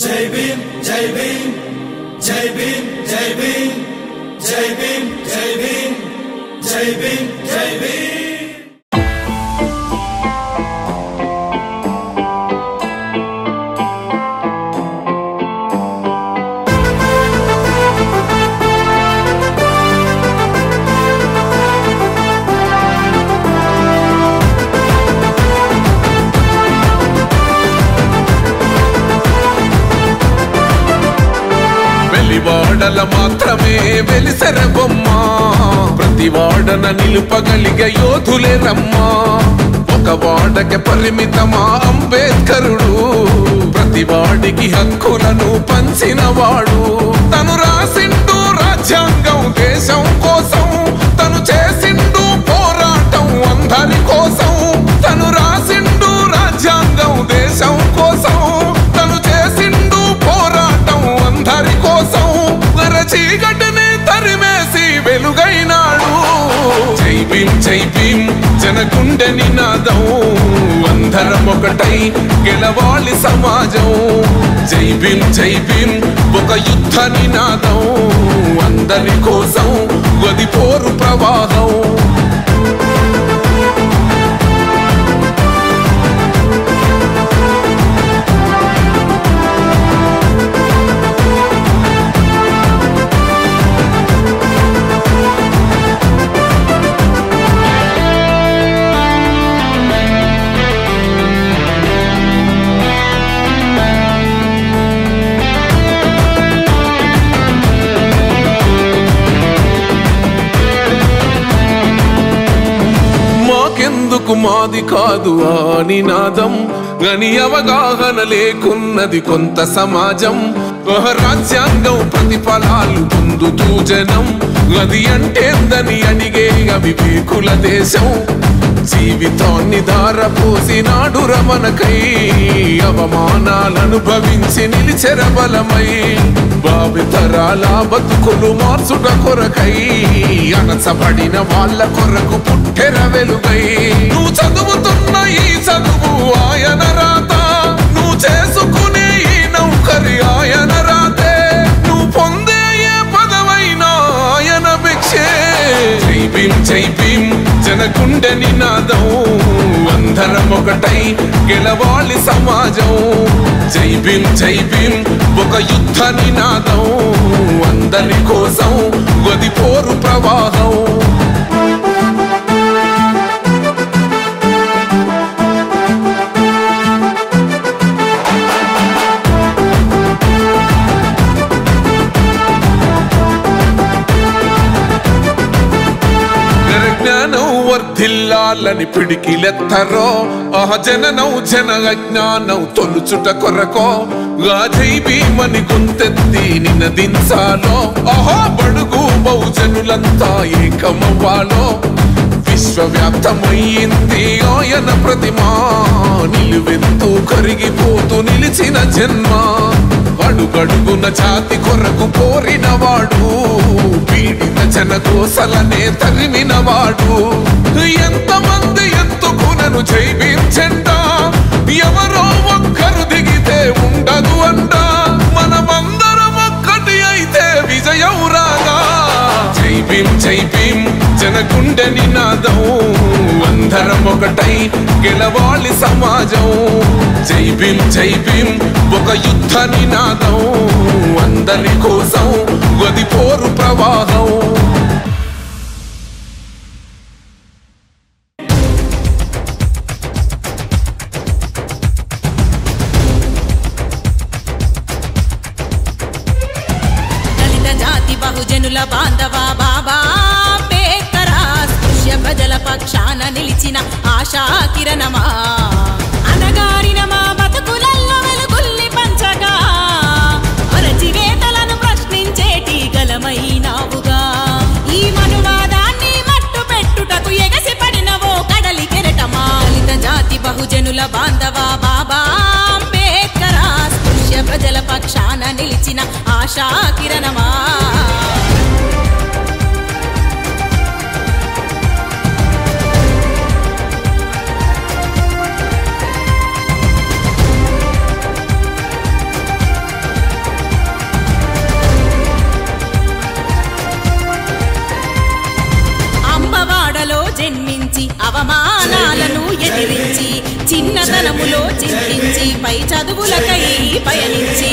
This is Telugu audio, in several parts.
జై భీమ్ జై భీమ్ జై భీమ్ జై భీమ్ జై భీమ్ జై భీమ్ జై భీమ్ జై భీమ్ వాడల మాత్రమే వెలిసెర బొమ్మ ప్రతి వాడన నిలుపగలిగే యోధులే రమ్మా ఒక వాడకి పరిమితమా అంబేద్కరుడు ప్రతి వాడికి హక్కులను పంచిన వాడు తను రాసిండు రాజ్యాంగం దేశం కోసం తను చేసిండు పోరాటం అందరి కోసం తను రాసిండు రాజ్యాంగం దేశం కోసం తను చేసిండు పోరాటం అందరి కోసం చీకటిని తరిమేసి వెలుగైనాడు జై భీమ్ జనగుండె నినాదం అందరం ఒకటై గెలవాలి సమాజం జై భీమ్ ఒక యుద్ధ నినాదం అందరి కోసం గది పోరు ప్రవాహం మాది కాదు ఆ నినాదం గని అవగాహన లేకున్నది కొంత సమాజం రాజ్యాంగం ప్రతిఫలాలు పొందుతూ జనం అది అంటేందని అడిగే అవివేకుల దేశం జీవితాన్ని ధారపోసినాడు రమణకై అవమానాలను భవించి నిలిచెర బలమై భావితరాల బతుకులు మార్చుట కొరకై అనసబడిన వాళ్ళ కొరకు పుట్టెర వెలుగై నువ్వు చదువుతున్న ఈ చదువు ఆయన రాత నువ్వు చేసుకునే ఈ నౌకరి ఆయన రాతే నువ్వు పొందే ఏ పదవైనా ఆయన భిక్షే జై భీమ్ జనగుండె నినాదం అందరం ఒకటై గెలవాలి సమాజం జై భీమ్ ఒక యుద్ధ నినాదం అందరి కోసం గది పోరు ప్రవాహం వర్ధిల్లాలని పిడికిలెత్తరో ఆహ జననం జన అజ్ఞానం తొలుచుట కొరకో జై భీమని గొంతెత్తి నినదించాలో ఆహా బడుగు బహుజనులంతా ఏకమవ్వాలో విశ్వవ్యాప్తమయ్యింది ఆయన ప్రతిమా నిలువెత్తు కరిగిపోతూ నిలిచిన జన్మ అడుగడుగున జాతి కొరకు పోరినవాడు పీడిత జనకోసలనే తరిమినవాడు ఎంతమంది ఎత్తుకునను జై భీమ్ జెండా ఎవరో ఒక్కరు దిగితే ఉండదు అంట మనమందరం ఒక్కటి అయితే విజయం రాగా జై భీమ్ జనగుండె నినాదం అందరం ఒకటై గెలవాలి సమాజం జై భీమ్ ఒక యుద్ధ నినాదం అందరి కోసం గది పోరు ప్రవాహం దళిత జాతి బహుజనుల బాంధవా బాబా అంబేద్కరా స్పృశ్య ప్రజల పక్షాన నిలిచిన ఆశా కిరణమా అనగారిన మా బతుకులల్లో వెలుగుల్ని పంచగా అరచివేతలను ప్రశ్నించేటి గలమైనావుగా ఈ మనువాదాన్ని మట్టు పెట్టుటకు ఎగసి పడినవో కడలి కెరటమా దళిత జాతి బహుజనుల బాంధవా బాబా అంబేద్కరా స్పృశ్య ప్రజల పక్షాన నిలిచిన ఆశా కిరణమా చదువులకై పయనించి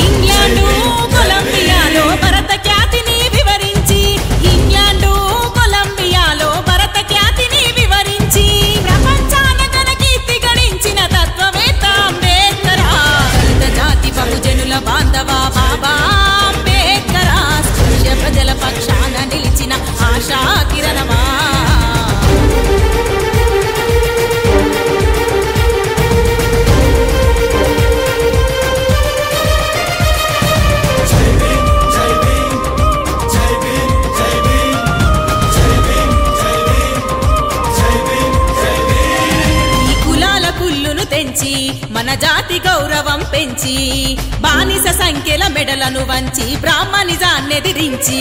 ఇంగ్లాండు కొలంబియాలో భరత ఖ్యాతిని వివరించి ఇంగ్లాండు కొలంబియాలో భరత ఖ్యాతిని వివరించి ప్రపంచాన ఘన కీర్తి గడించిన తత్వవేత్త అంబేద్కర్. దళిత జాతి బహుజనుల బాంధవ బాబా అంబేద్కర్. స్పృశ్య ప్రజల పక్షాన నిలిచిన ఆశా కిరణమా. మన జాతి గౌరవం పెంచి బానిస సంఖ్యల మెడలను వంచి బ్రాహ్మణిజాన్నెదిరించి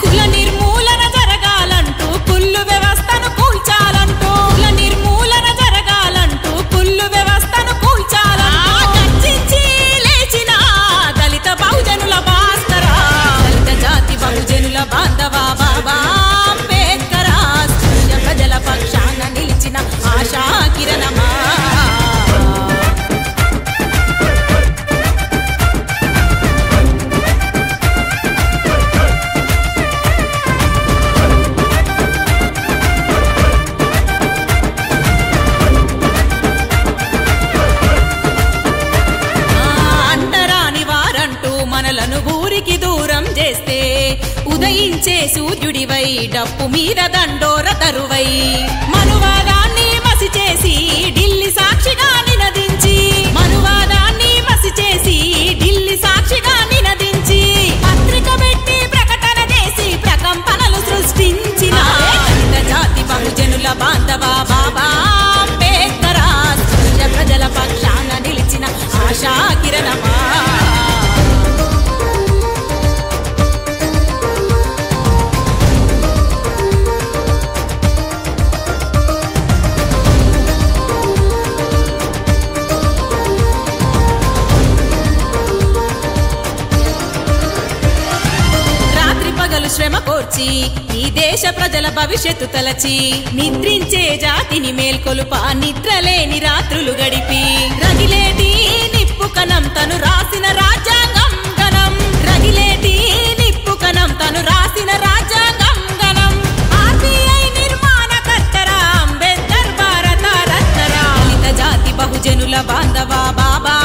కుల నిర్మూలన జరగాలంటూ కుల్లు వ్యవస్థను కూల్చాలంటూ కుల నిర్మూలన జరగాలంటూ కుల్లు వ్యవస్థను కూల్చాలంటూ గర్జించి లేచిన దళిత బహుజనుల భాస్కర. దళిత జాతి బహుజనుల బాంధవ బాబా అంబేద్కర్. ప్రజల పక్షాన నిలిచిన ఆశా కిరణమా. ఊరికి దూరం చేస్తే ఉదయించే సూర్యుడివై డప్పు మీద దండోర తరువై మనువాదాన్ని మసి చేసి ఢిల్లీ సాక్షిగా నినదించి మనువాదాన్ని మసి చేసి ఢిల్లీ సాక్షిగా నినదించి పత్రిక పెట్టి ప్రకటన చేసి ప్రకంపనలు సృష్టించిన దళిత జాతి బహుజనుల బాంధవ బాబా అంబేద్కర్. ప్రజల పక్షాన నిలిచిన ఆశా కిరణమా. శ్రమ కోర్చి ఈ దేశ ప్రజల భవిష్యత్తు తలచి నిద్రించే జాతిని మేల్కొలుప నిద్రలేని రాత్రులు గడిపి రగిలేటి నిప్పు కణం తను రాసిన రాజ్యాంగం గణం రగిలేటి నిప్పు కణం తను రాసిన రాజ్యాంగం గణం ఆర్బీఐ నిర్మాణ కర్తరా అంబేద్కర్ భారత రత్నర. దళిత జాతి బహుజనుల బాంధవ బాబా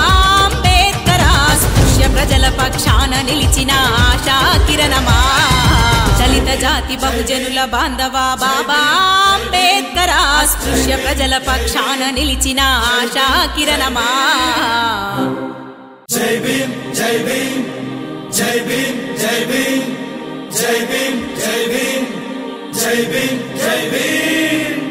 అంబేద్కర్. స్పృశ్య ప్రజల పక్షాన నిలిచిన ఆశా కిరణమా. దళిత జాతి బహుజనుల బాంధవ బాబా అంబేద్కర్. స్పృశ్య ప్రజల పక్షాన నిలిచిన ఆశా కిరణమా. జై భీమ్ జై భీమ్ జై భీమ్ జై భీమ్ జై భీమ్ జై భీమ్ జై భీమ్ జై భీమ్.